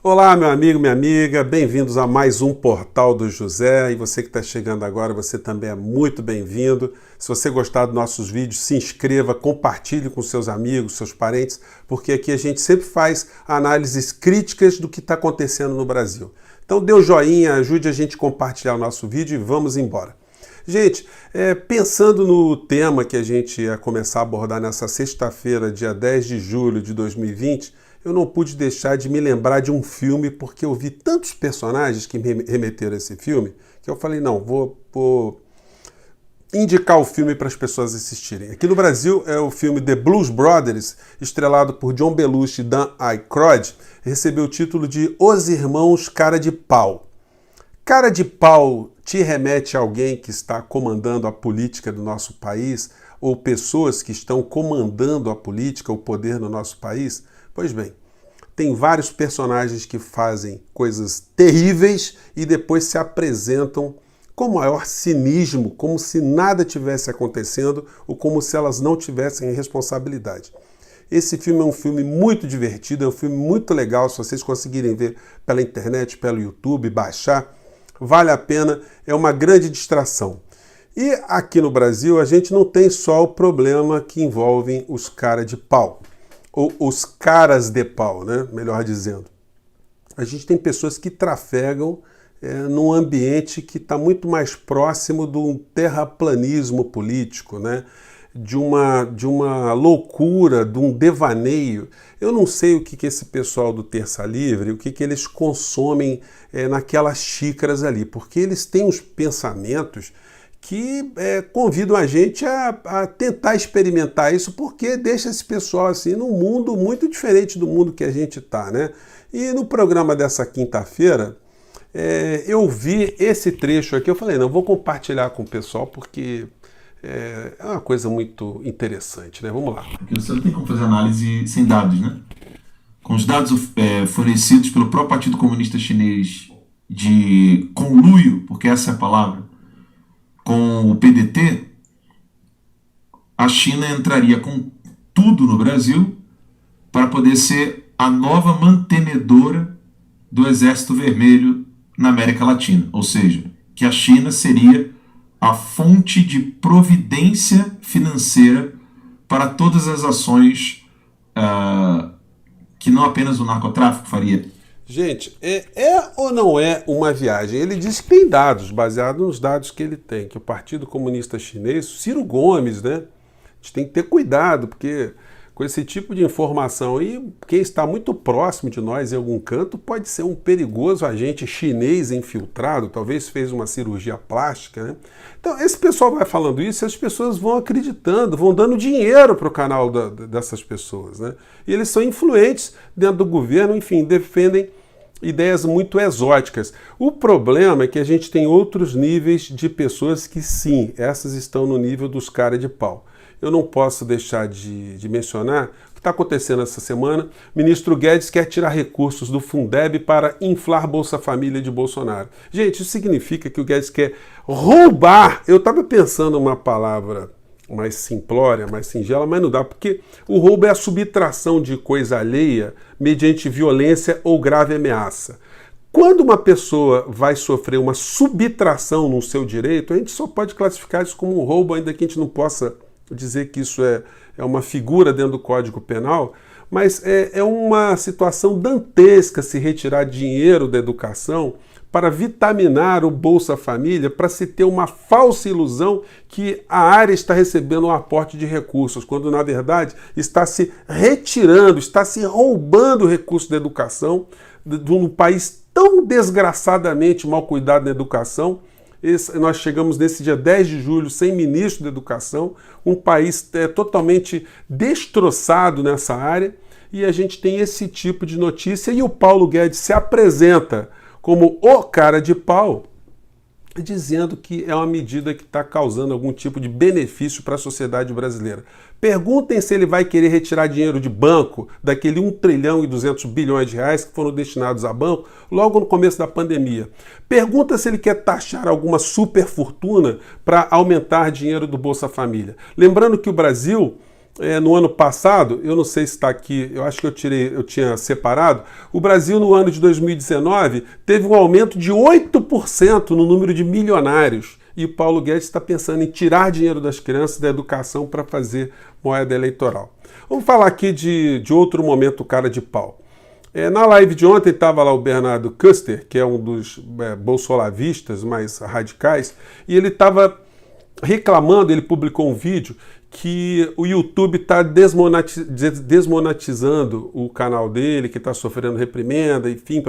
Olá, meu amigo, minha amiga, bem-vindos a mais um Portal do José. E você que está chegando agora, você também é muito bem-vindo. Se você gostar dos nossos vídeos, se inscreva, compartilhe com seus amigos, seus parentes, porque aqui a gente sempre faz análises críticas do que está acontecendo no Brasil. Então dê um joinha, ajude a gente a compartilhar o nosso vídeo e vamos embora. Gente, pensando no tema que a gente ia começar a abordar nessa sexta-feira, dia 10 de julho de 2020, eu não pude deixar de me lembrar de um filme, porque eu vi tantos personagens que me remeteram a esse filme, que eu falei, não, vou indicar o filme para as pessoas assistirem. Aqui no Brasil é o filme The Blues Brothers, estrelado por John Belushi e Dan Aykroyd, recebeu o título de Os Irmãos Cara de Pau. Cara de pau te remete a alguém que está comandando a política do nosso país, ou pessoas que estão comandando a política, o poder no nosso país? Pois bem, tem vários personagens que fazem coisas terríveis e depois se apresentam com maior cinismo, como se nada tivesse acontecendo ou como se elas não tivessem responsabilidade. Esse filme é um filme muito divertido, é um filme muito legal, se vocês conseguirem ver pela internet, pelo YouTube, baixar, vale a pena, é uma grande distração. E aqui no Brasil a gente não tem só o problema que envolve os cara de pau, ou os caras de pau, né? Melhor dizendo. A gente tem pessoas que trafegam num ambiente que está muito mais próximo de um terraplanismo político, né? De uma loucura, de um devaneio. Eu não sei o que esse pessoal do Terça Livre, o que eles consomem naquelas xícaras ali, porque eles têm uns pensamentos que convidam a gente a tentar experimentar isso, porque deixa esse pessoal assim num mundo muito diferente do mundo que a gente está, né? E no programa dessa quinta-feira, eu vi esse trecho aqui, eu falei, não, vou compartilhar com o pessoal, porque é uma coisa muito interessante, né? Vamos lá. Porque você não tem como fazer análise sem dados, né? Com os dados fornecidos pelo próprio Partido Comunista Chinês de conluio, porque essa é a palavra, com o PDT, a China entraria com tudo no Brasil para poder ser a nova mantenedora do Exército Vermelho na América Latina. Ou seja, que a China seria a fonte de providência financeira para todas as ações que não apenas o narcotráfico faria. Gente, é ou não é uma viagem? Ele diz que tem dados, baseado nos dados que ele tem, que o Partido Comunista Chinês, Ciro Gomes, né? A gente tem que ter cuidado, porque com esse tipo de informação aí, quem está muito próximo de nós em algum canto pode ser um perigoso agente chinês infiltrado, talvez fez uma cirurgia plástica, né? Então, esse pessoal vai falando isso e as pessoas vão acreditando, vão dando dinheiro para o canal dessas pessoas, né? E eles são influentes dentro do governo, enfim, defendem ideias muito exóticas. O problema é que a gente tem outros níveis de pessoas que, sim, essas estão no nível dos cara de pau. Eu não posso deixar de mencionar o que está acontecendo essa semana. O ministro Guedes quer tirar recursos do Fundeb para inflar Bolsa Família de Bolsonaro. Gente, isso significa que o Guedes quer roubar. Eu estava pensando uma palavra mais simplória, mais singela, mas não dá, porque o roubo é a subtração de coisa alheia mediante violência ou grave ameaça. Quando uma pessoa vai sofrer uma subtração no seu direito, a gente só pode classificar isso como um roubo, ainda que a gente não possa dizer que isso é uma figura dentro do Código Penal, mas é uma situação dantesca se retirar dinheiro da educação para vitaminar o Bolsa Família, para se ter uma falsa ilusão que a área está recebendo um aporte de recursos, quando na verdade está se retirando, está se roubando recursos da educação de um país tão desgraçadamente mal cuidado na educação. Nós chegamos nesse dia 10 de julho sem ministro da Educação, um país totalmente destroçado nessa área, e a gente tem esse tipo de notícia, e o Paulo Guedes se apresenta como o cara de pau, dizendo que é uma medida que está causando algum tipo de benefício para a sociedade brasileira. Perguntem se ele vai querer retirar dinheiro de banco, daquele 1 trilhão e 200 bilhões de reais que foram destinados a banco logo no começo da pandemia. Pergunta se ele quer taxar alguma superfortuna para aumentar dinheiro do Bolsa Família. Lembrando que o Brasil no ano passado, eu não sei se está aqui, eu acho que eu tinha separado, o Brasil no ano de 2019 teve um aumento de 8% no número de milionários. E o Paulo Guedes está pensando em tirar dinheiro das crianças da educação para fazer moeda eleitoral. Vamos falar aqui de outro momento cara de pau. Na live de ontem estava lá o Bernardo Custer, que é um dos bolsolavistas mais radicais, e ele estava reclamando, ele publicou um vídeo que o YouTube está desmonetizando o canal dele, que está sofrendo reprimenda, enfim.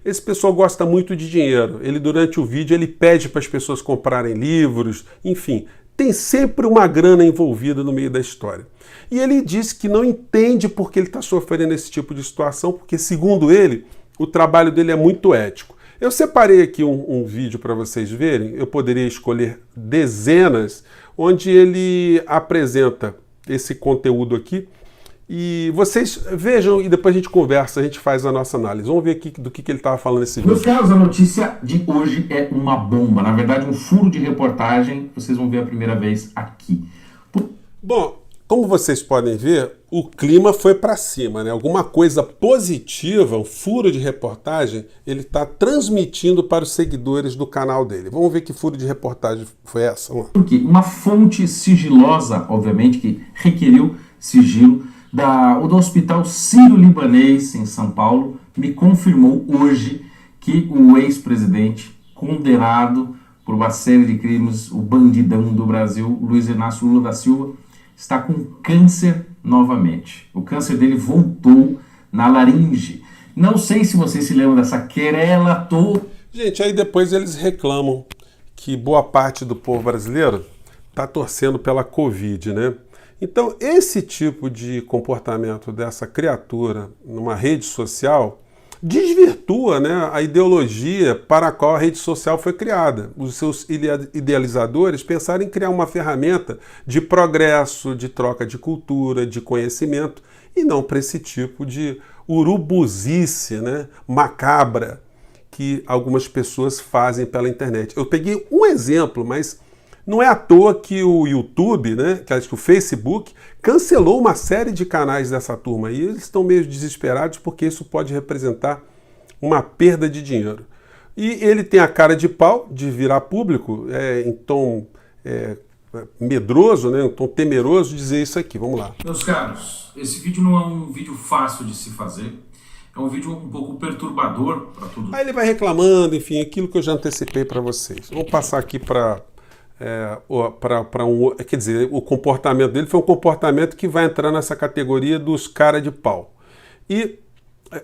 Esse pessoal gosta muito de dinheiro. Ele, durante o vídeo, ele pede para as pessoas comprarem livros, enfim. Tem sempre uma grana envolvida no meio da história. E ele disse que não entende por que ele está sofrendo esse tipo de situação, porque, segundo ele, o trabalho dele é muito ético. Eu separei aqui um vídeo para vocês verem, eu poderia escolher dezenas, onde ele apresenta esse conteúdo aqui. E vocês vejam e depois a gente conversa, a gente faz a nossa análise. Vamos ver aqui do que ele estava falando nesse vídeo. Meus caros, a notícia de hoje é uma bomba. Na verdade, um furo de reportagem. Vocês vão ver a primeira vez aqui. Bom, como vocês podem ver, o clima foi para cima, né? Alguma coisa positiva, um furo de reportagem, ele está transmitindo para os seguidores do canal dele. Vamos ver que furo de reportagem foi essa. Vamos lá. Por quê? Uma fonte sigilosa, obviamente, que requeriu sigilo, do Hospital Sírio-Libanês, em São Paulo, me confirmou hoje que o ex-presidente, condenado por uma série de crimes, o bandidão do Brasil, Luiz Inácio Lula da Silva, está com câncer novamente. O câncer dele voltou na laringe. Não sei se vocês se lembram dessa querela toda. Gente, aí depois eles reclamam que boa parte do povo brasileiro está torcendo pela Covid, né? Então, esse tipo de comportamento dessa criatura numa rede social desvirtua, né, a ideologia para a qual a rede social foi criada. Os seus idealizadores pensaram em criar uma ferramenta de progresso, de troca de cultura, de conhecimento, e não para esse tipo de urubuzice, né, macabra que algumas pessoas fazem pela internet. Eu peguei um exemplo, mas não é à toa que o YouTube, né, que o Facebook, cancelou uma série de canais dessa turma e eles estão meio desesperados porque isso pode representar uma perda de dinheiro. E ele tem a cara de pau de virar público, em tom medroso, né, em tom temeroso, dizer isso aqui. Vamos lá. Meus caros, esse vídeo não é um vídeo fácil de se fazer. É um vídeo um pouco perturbador para tudo. Aí ele vai reclamando, enfim, aquilo que eu já antecipei para vocês. Vamos passar aqui para quer dizer, o comportamento dele foi um comportamento que vai entrar nessa categoria dos cara de pau.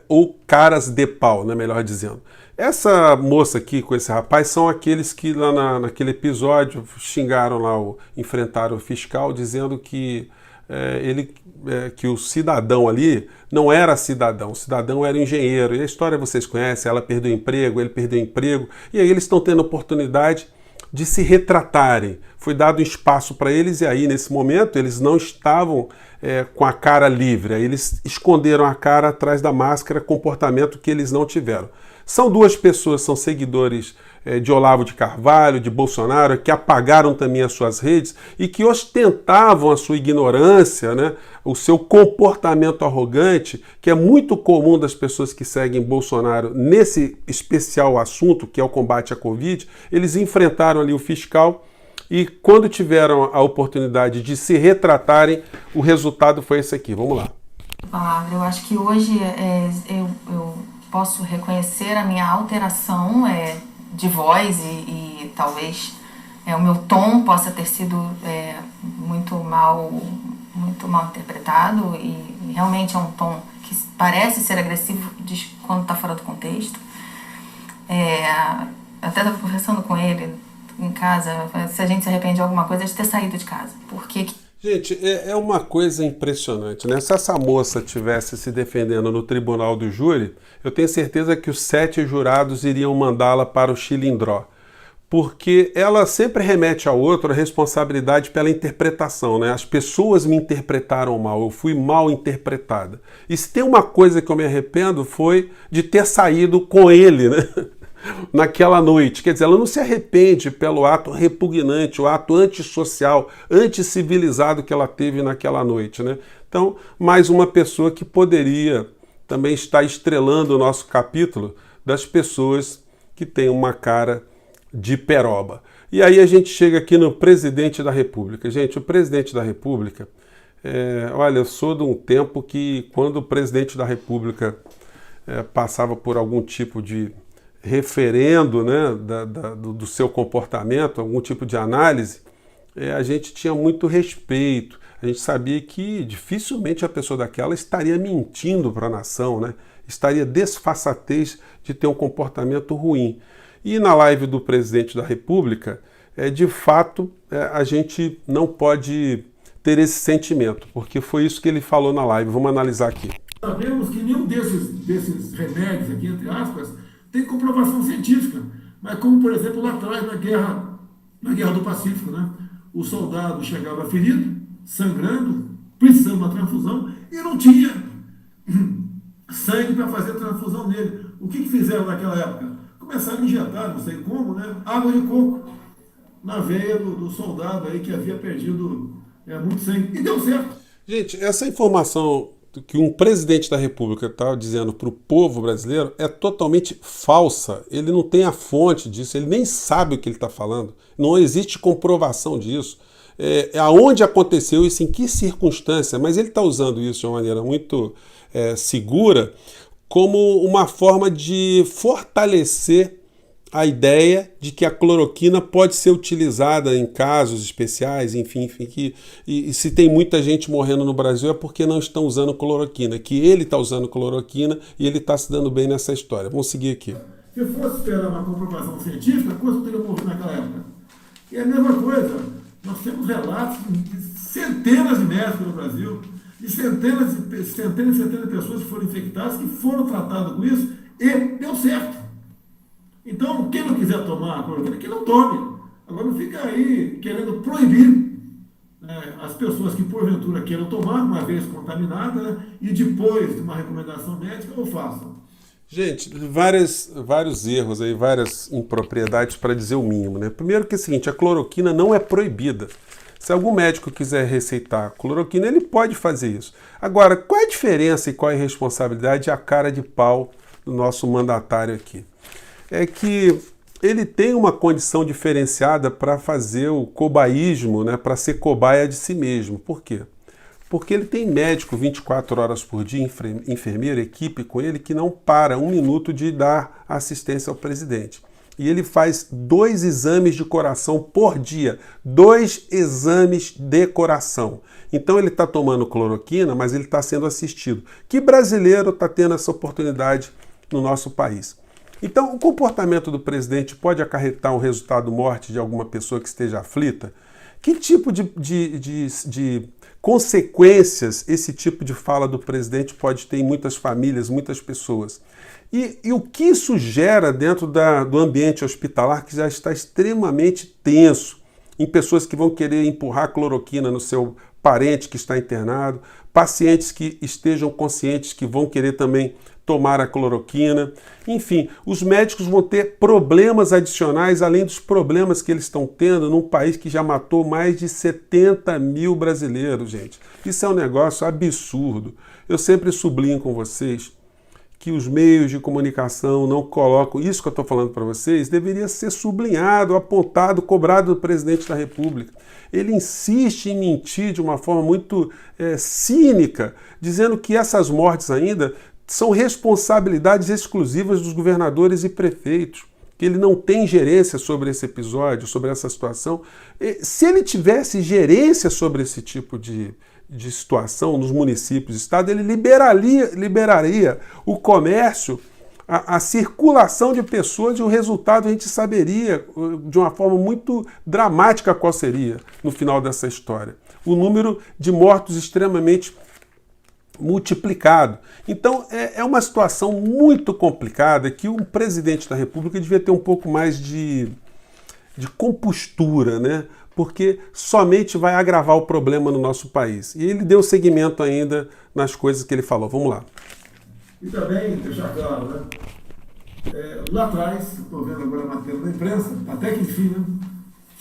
Ou caras de pau, né, melhor dizendo. Essa moça aqui com esse rapaz são aqueles que lá naquele episódio xingaram lá, enfrentaram o fiscal dizendo que que o cidadão ali não era cidadão, o cidadão era engenheiro. E a história vocês conhecem, ela perdeu emprego, ele perdeu emprego, e aí eles estão tendo oportunidade de se retratarem. Foi dado espaço para eles e aí, nesse momento, eles não estavam com a cara livre. Aí eles esconderam a cara atrás da máscara, comportamento que eles não tiveram. São duas pessoas, são seguidores de Olavo de Carvalho, de Bolsonaro, que apagaram também as suas redes e que ostentavam a sua ignorância, né? O seu comportamento arrogante, que é muito comum das pessoas que seguem Bolsonaro nesse especial assunto, que é o combate à Covid. Eles enfrentaram ali o fiscal e quando tiveram a oportunidade de se retratarem, o resultado foi esse aqui. Vamos lá. Eu acho que hoje eu posso reconhecer a minha alteração de voz e talvez o meu tom possa ter sido muito mal interpretado e realmente é um tom que parece ser agressivo quando está fora do contexto. Até estava conversando com ele em casa, se a gente se arrepende de alguma coisa, é de ter saído de casa. Porque... Gente, é uma coisa impressionante, né? Se essa moça tivesse se defendendo no tribunal do júri, eu tenho certeza que os 7 jurados iriam mandá-la para o Chilindró. Porque ela sempre remete ao outro a responsabilidade pela interpretação, né? As pessoas me interpretaram mal, eu fui mal interpretada. E se tem uma coisa que eu me arrependo foi de ter saído com ele, né? naquela noite. Quer dizer, ela não se arrepende pelo ato repugnante, o ato antissocial, anticivilizado que ela teve naquela noite, né? Então, mais uma pessoa que poderia também estar estrelando o nosso capítulo das pessoas que têm uma cara de peroba. E aí a gente chega aqui no presidente da República. Gente, o presidente da República, olha, eu sou de um tempo que quando o presidente da República passava por algum tipo de referendo, né, do seu comportamento, algum tipo de análise, a gente tinha muito respeito. A gente sabia que dificilmente a pessoa daquela estaria mentindo para a nação, né? Estaria desfaçatez de ter um comportamento ruim. E na live do presidente da República, de fato, a gente não pode ter esse sentimento, porque foi isso que ele falou na live. Vamos analisar aqui. Sabemos que nenhum desses remédios aqui, entre aspas, tem comprovação científica. Mas como, por exemplo, lá atrás, na Guerra do Pacífico, né? O soldado chegava ferido, sangrando, precisando de uma transfusão, e não tinha sangue para fazer transfusão nele. O que fizeram naquela época? Começaram a injetar, não sei como, né? Água de coco na veia do soldado aí que havia perdido muito sangue. E deu certo. Gente, essa informação que um presidente da República está dizendo para o povo brasileiro é totalmente falsa. Ele não tem a fonte disso, ele nem sabe o que ele está falando. Não existe comprovação disso. Aonde aconteceu isso, em que circunstância, mas ele está usando isso de uma maneira muito segura como uma forma de fortalecer a ideia de que a cloroquina pode ser utilizada em casos especiais, enfim e se tem muita gente morrendo no Brasil é porque não estão usando cloroquina, que ele está usando cloroquina e ele está se dando bem nessa história. Vamos seguir aqui. Se fosse esperar uma comprovação científica, quanto teria morrido naquela época? E a mesma coisa, nós temos relatos de centenas de médicos no Brasil, de centenas de pessoas que foram infectadas, que foram tratadas com isso e deu certo. Então, quem não quiser tomar a cloroquina, que não tome. Agora não fica aí querendo proibir as pessoas que porventura queiram tomar, uma vez contaminadas, né, e depois de uma recomendação médica, não façam. Gente, vários erros aí, várias impropriedades para dizer o mínimo, né? Primeiro que é o seguinte, a cloroquina não é proibida. Se algum médico quiser receitar cloroquina, ele pode fazer isso. Agora, qual é a diferença e qual é a responsabilidade e a cara de pau do nosso mandatário aqui? É que ele tem uma condição diferenciada para fazer o cobaísmo, né, para ser cobaia de si mesmo. Por quê? Porque ele tem médico 24 horas por dia, enfermeira, equipe com ele, que não para um minuto de dar assistência ao presidente. E ele faz 2 exames de coração por dia. 2 exames de coração. Então ele está tomando cloroquina, mas ele está sendo assistido. Que brasileiro está tendo essa oportunidade no nosso país? Então, o comportamento do presidente pode acarretar um resultado morte de alguma pessoa que esteja aflita? Que tipo de consequências esse tipo de fala do presidente pode ter em muitas famílias, muitas pessoas? E o que isso gera dentro do ambiente hospitalar que já está extremamente tenso, em pessoas que vão querer empurrar cloroquina no seu parente que está internado, pacientes que estejam conscientes que vão querer também tomar a cloroquina. Enfim, os médicos vão ter problemas adicionais, além dos problemas que eles estão tendo num país que já matou mais de 70 mil brasileiros, gente. Isso é um negócio absurdo. Eu sempre sublinho com vocês que os meios de comunicação não colocam isso que eu estou falando para vocês, deveria ser sublinhado, apontado, cobrado do presidente da República. Ele insiste em mentir de uma forma muito cínica, dizendo que essas mortes ainda são responsabilidades exclusivas dos governadores e prefeitos, que ele não tem gerência sobre esse episódio, sobre essa situação. Se ele tivesse gerência sobre esse tipo de situação nos municípios e estado, ele liberaria o comércio, a circulação de pessoas, e o resultado a gente saberia de uma forma muito dramática qual seria no final dessa história. O número de mortos extremamente multiplicado. Então é uma situação muito complicada que o presidente da República devia ter um pouco mais de compostura, né? Porque somente vai agravar o problema no nosso país. E ele deu seguimento ainda nas coisas que ele falou. Vamos lá. E também deixar claro, né? Lá atrás, estou vendo agora a matéria da imprensa, até que enfim, né?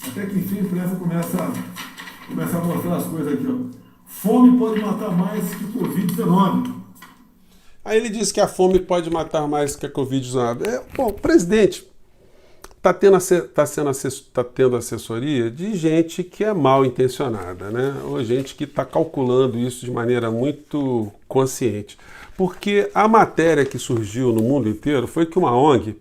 Até que enfim a imprensa começa a mostrar as coisas aqui, ó. Fome pode matar mais que Covid-19. Aí ele diz que a fome pode matar mais que a Covid-19. Bom, o presidente está tendo assessoria de gente que é mal intencionada, né? Ou gente que está calculando isso de maneira muito consciente. Porque a matéria que surgiu no mundo inteiro foi que uma ONG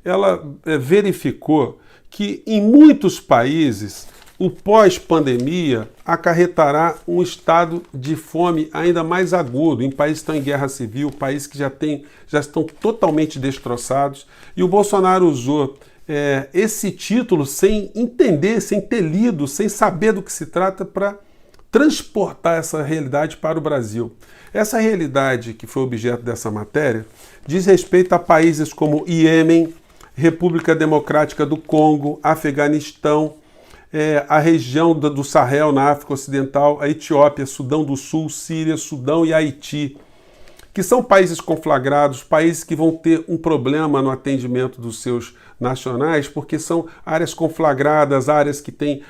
ela verificou que em muitos países o pós-pandemia acarretará um estado de fome ainda mais agudo, em países que estão em guerra civil, países que já estão totalmente destroçados. E o Bolsonaro usou esse título sem entender, sem ter lido, sem saber do que se trata, para transportar essa realidade para o Brasil. Essa realidade que foi objeto dessa matéria diz respeito a países como Iêmen, República Democrática do Congo, Afeganistão, a região do Sahel na África Ocidental, a Etiópia, Sudão do Sul, Síria, Sudão e Haiti, que são países conflagrados, países que vão ter um problema no atendimento dos seus nacionais, porque são áreas conflagradas, áreas que têm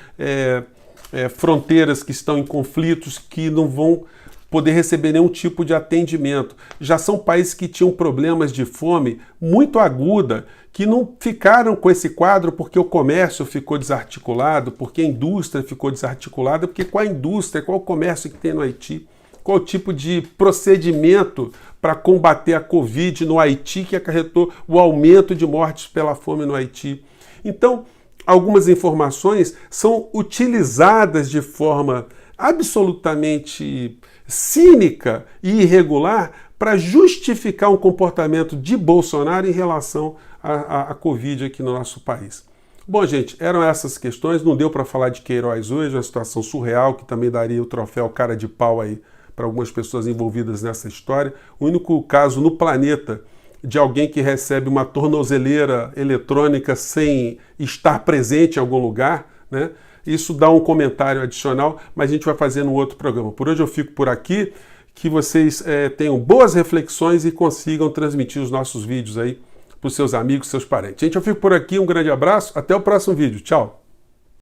fronteiras que estão em conflitos, que não vão poder receber nenhum tipo de atendimento. Já são países que tinham problemas de fome muito aguda, que não ficaram com esse quadro porque o comércio ficou desarticulado, porque a indústria ficou desarticulada, porque qual a indústria, qual o comércio que tem no Haiti, qual o tipo de procedimento para combater a Covid no Haiti que acarretou o aumento de mortes pela fome no Haiti. Então, algumas informações são utilizadas de forma absolutamente cínica e irregular para justificar um comportamento de Bolsonaro em relação à Covid aqui no nosso país. Bom, gente, eram essas questões. Não deu para falar de Queiroz hoje, uma situação surreal que também daria o troféu cara de pau aí para algumas pessoas envolvidas nessa história. O único caso no planeta de alguém que recebe uma tornozeleira eletrônica sem estar presente em algum lugar, né? Isso dá um comentário adicional, mas a gente vai fazer num outro programa. Por hoje eu fico por aqui, que vocês tenham boas reflexões e consigam transmitir os nossos vídeos aí para os seus amigos, seus parentes. Gente, eu fico por aqui, um grande abraço, até o próximo vídeo, tchau!